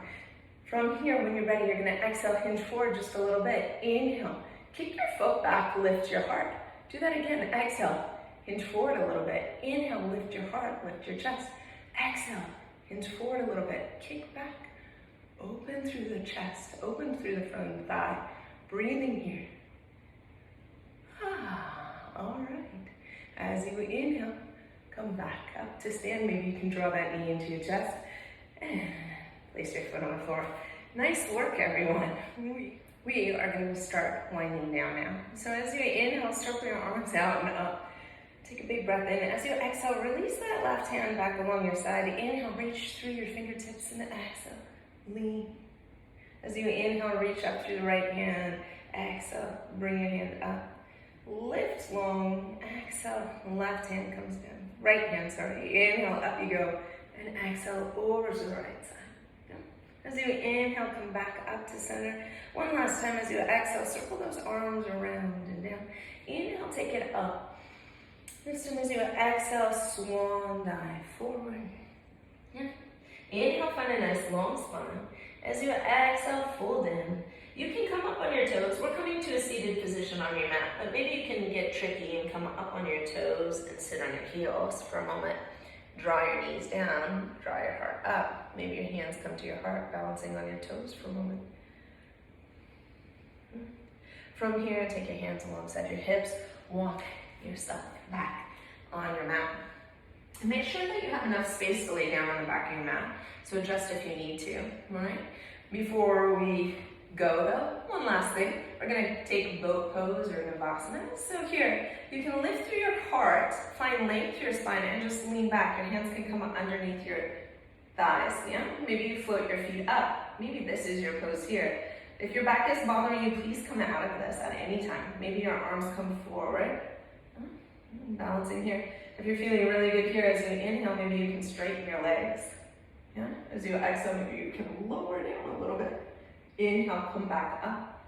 From here, when you're ready, you're going to exhale, hinge forward just a little bit. Inhale, kick your foot back, lift your heart. Do that again. Exhale, hinge forward a little bit. Inhale, lift your heart, lift your chest. Exhale, hinge forward a little bit. Kick back. Open through the chest, open through the front thigh. Breathing here. All right. As you inhale, come back up to stand. Maybe you can draw that knee into your chest. And place your foot on the floor. Nice work, everyone. We are going to start winding down now. So as you inhale, circle your arms out and up. Take a big breath in. As you exhale, release that left hand back along your side. Inhale, reach through your fingertips and exhale. Lean. As you inhale, reach up through the right hand. Exhale, bring your hand up. Lift long. Exhale, left hand comes down. Right hand, sorry. Inhale, up you go. And exhale, over to the right side. As you inhale, come back up to center. One last time as you exhale, circle those arms around and down. Inhale, take it up. This time as you exhale, swan dive forward. Yeah. Inhale, find a nice long spine. As you exhale, fold in. You can come up on your toes. We're coming to a seated position on your mat, but maybe you can get tricky and come up on your toes and sit on your heels for a moment. Draw your knees down, draw your heart up. Maybe your hands come to your heart, balancing on your toes for a moment. From here, take your hands alongside your hips. Walk yourself back on your mat. And make sure that you have enough space to lay down on the back of your mat. So adjust if you need to, all right? Before we go though. One last thing. We're gonna take boat pose or Navasana. So here, you can lift through your heart, find length through your spine, and just lean back. Your hands can come up underneath your thighs, yeah? Maybe you float your feet up. Maybe this is your pose here. If your back is bothering you, please come out of this at any time. Maybe your arms come forward. Balancing here. If you're feeling really good here, as you inhale, maybe you can straighten your legs. Yeah? As you exhale, maybe you can lower down a little bit. Inhale, come back up.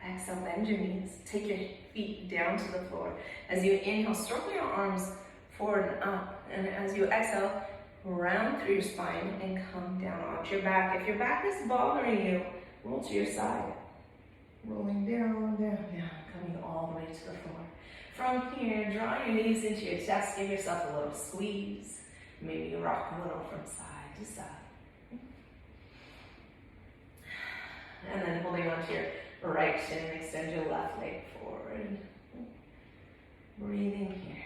Exhale, bend your knees. Take your feet down to the floor. As you inhale, circle your arms forward and up. And as you exhale, round through your spine and come down onto your back. If your back is bothering you, roll to your side. Rolling down, down, down, coming all the way to the floor. From here, draw your knees into your chest. Give yourself a little squeeze. Maybe you rock a little from side to side. And then holding onto your right shin, extend your left leg forward. Breathing here.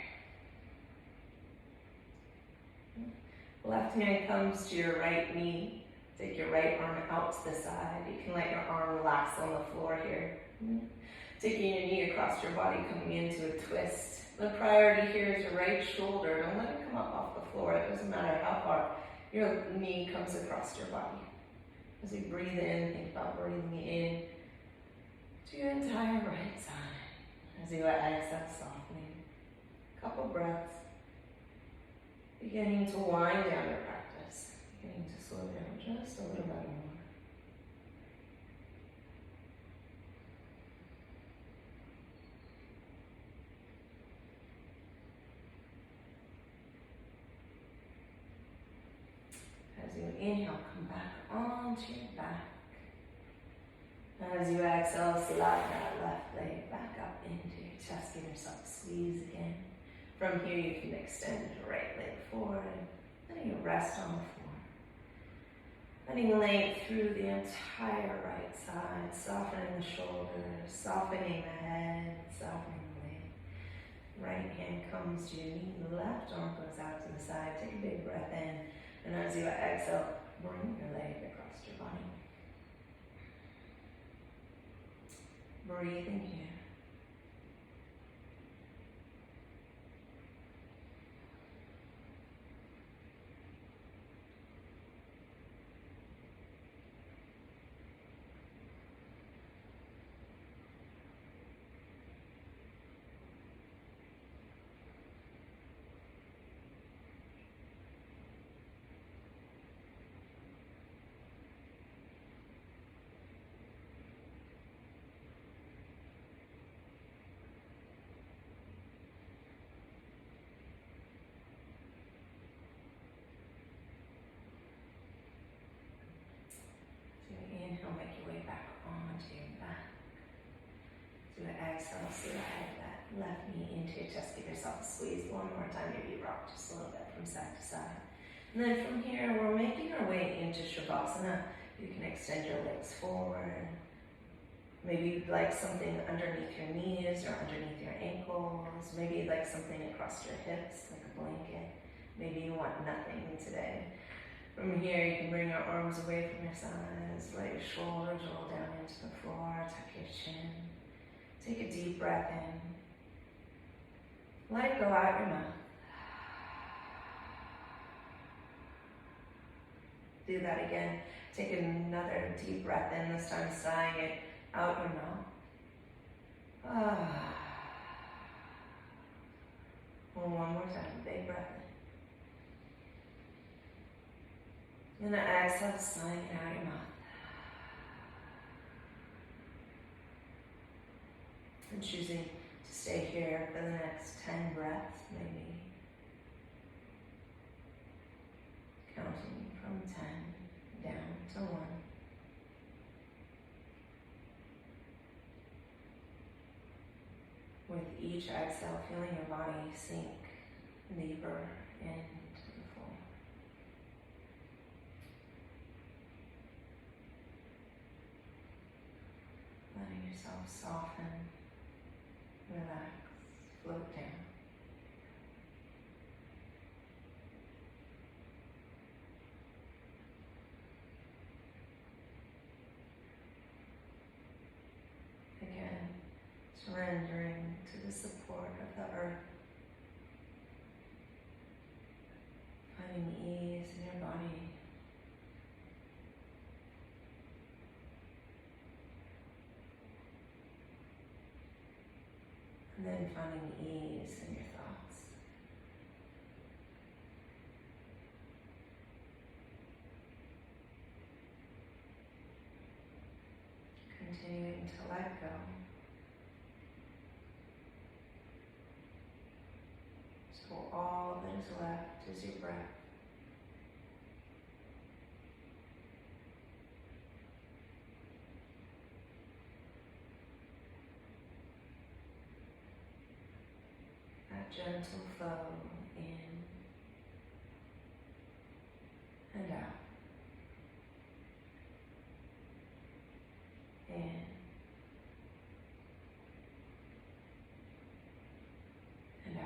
Left hand comes to your right knee. Take your right arm out to the side. You can let your arm relax on the floor here. Taking your knee across your body, coming into a twist. The priority here is your right shoulder. Don't let it come up off the floor. It doesn't matter how far your knee comes across your body. As you breathe in, think about breathing in to your entire right side. As you exhale, softening. Couple breaths. Beginning to wind down your practice. Beginning to slow down just a little bit more. As you inhale, come back onto your back. As you exhale, slide that left leg back up into your chest. Give yourself a squeeze again. From here, you can extend your right leg forward, letting you rest on the floor. Letting length through the entire right side, softening the shoulders, softening the head, softening the leg. Right hand comes to your knee, left arm goes out to the side. Take a big breath in, and as you exhale, bring your leg across your body. Breathing here. Inhale, make your way back onto your back. Do an exhale, slide that left knee into your chest. Give yourself a squeeze. One more time, maybe rock just a little bit from side to side. And then from here, we're making our way into Shavasana. You can extend your legs forward. Maybe you'd like something underneath your knees or underneath your ankles. Maybe you'd like something across your hips, like a blanket. Maybe you want nothing today. From here, you can bring your arms away from your sides, let your shoulders roll down into the floor, tuck your chin. Take a deep breath in. Let it go out your mouth. Do that again. Take another deep breath in, this time sighing it out your mouth. One more time, big breath in. And exhale, sighing it out your mouth. And choosing to stay here for the next 10 breaths, maybe. Counting from 10 down to 1. With each exhale, feeling your body sink deeper into the floor. Letting yourself soften, relax, float down. Surrendering to the support of the earth. Finding ease in your body. And then finding ease in your thoughts. Continuing to let go. So all that is left is your breath. That gentle flow in and out. In and out.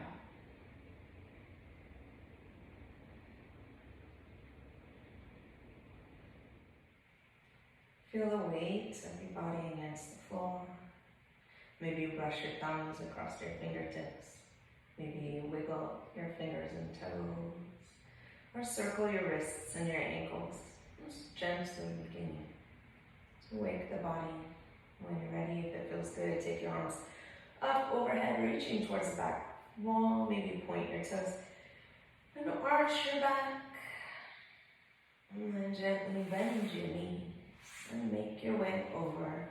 Feel the weight of your body against the floor. Maybe you brush your thumbs across your fingertips. Maybe you wiggle your fingers and toes. Or circle your wrists and your ankles. Just gently beginning to wake the body. When you're ready, if it feels good, take your arms up overhead, reaching towards the back wall. Maybe point your toes and arch your back. And then gently bend your knees and make your way over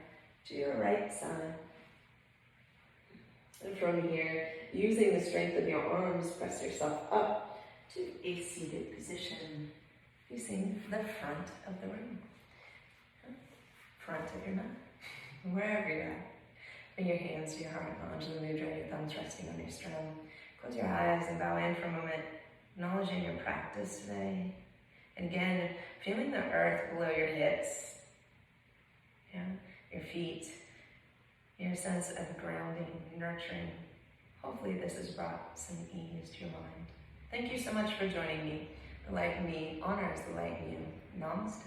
to your right side. And from here, using the strength of your arms, press yourself up to a seated position, facing the front of the room. Front of your mat, wherever you're at. Bring your hands to your heart, onto the mudra, your thumbs resting on your sternum. Close your eyes and bow in for a moment, acknowledging your practice today. And again, feeling the earth below your hips, your feet, your sense of grounding, nurturing. Hopefully this has brought some ease to your mind. Thank you so much for joining me. The light in me honors the light in you. Namaste.